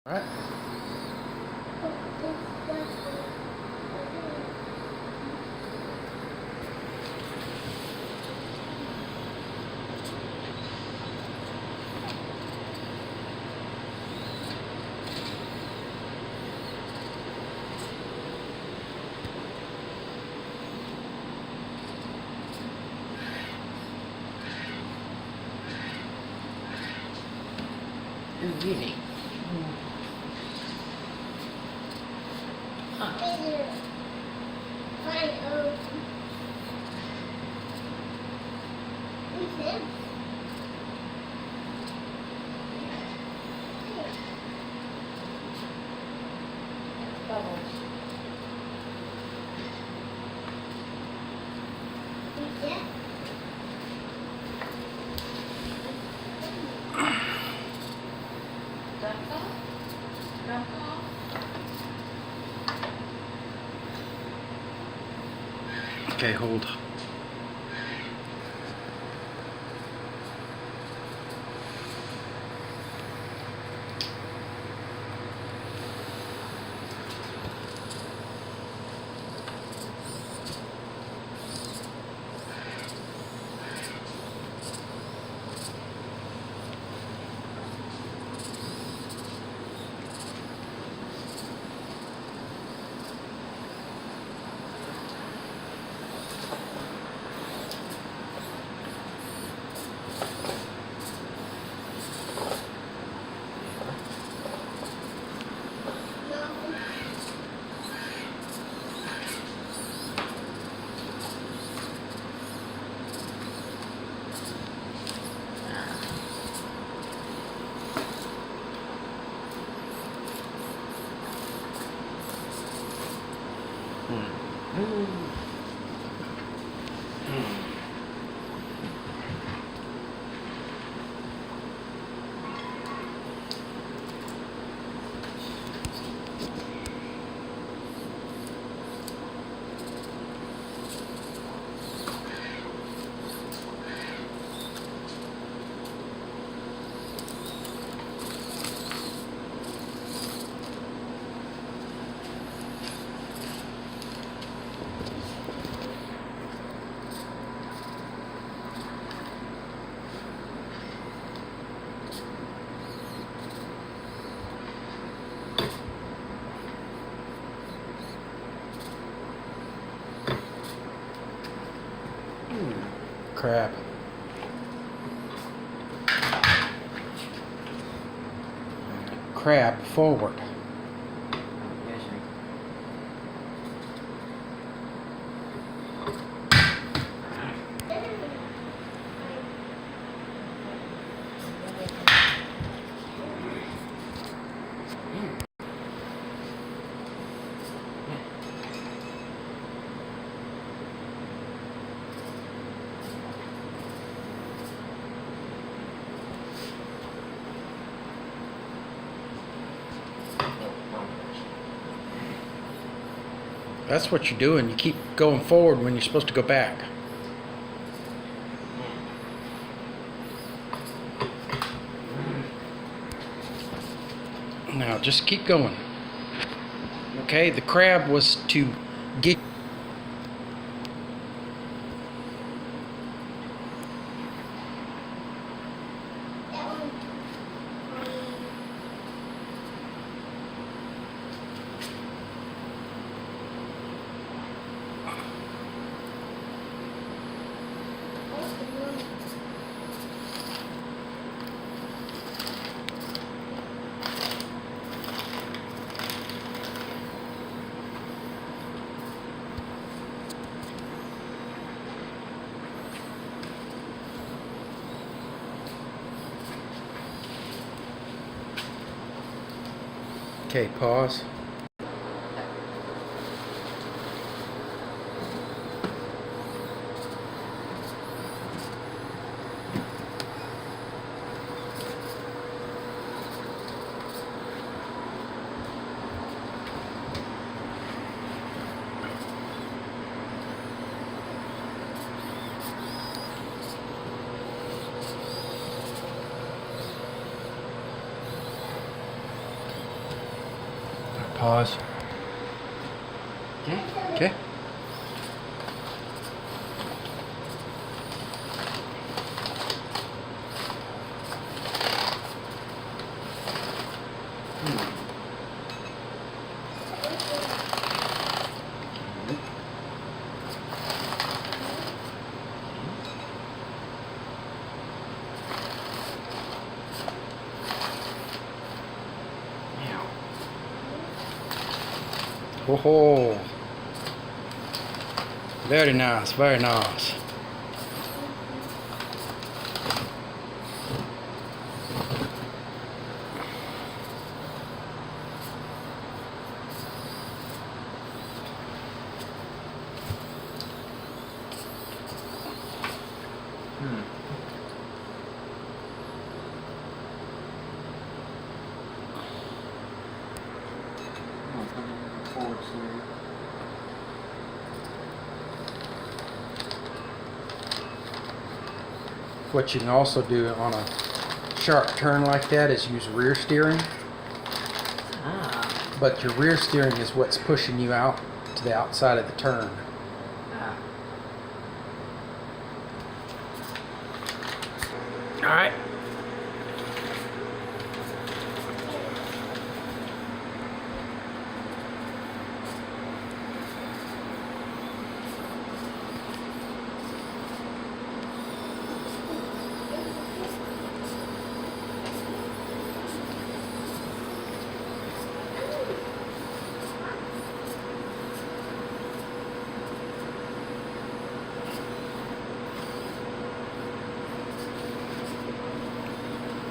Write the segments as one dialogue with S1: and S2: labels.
S1: Right.
S2: Unique. Bubbles.
S1: Okay, hold. Crab. Crab forward. That's what you're doing. You keep going forward when you're supposed to go back. Now just keep going. Okay, the crab was to get Okay, pause.
S2: Pause.
S1: Okay. Okay. Oh, very nice, very nice. What you can also do on a sharp turn like that is use rear steering.
S3: Ah.
S1: But your rear steering is what's pushing you out to the outside of the turn.
S3: Ah.
S1: All right.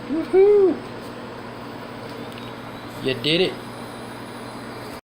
S1: Woohoo! You did it.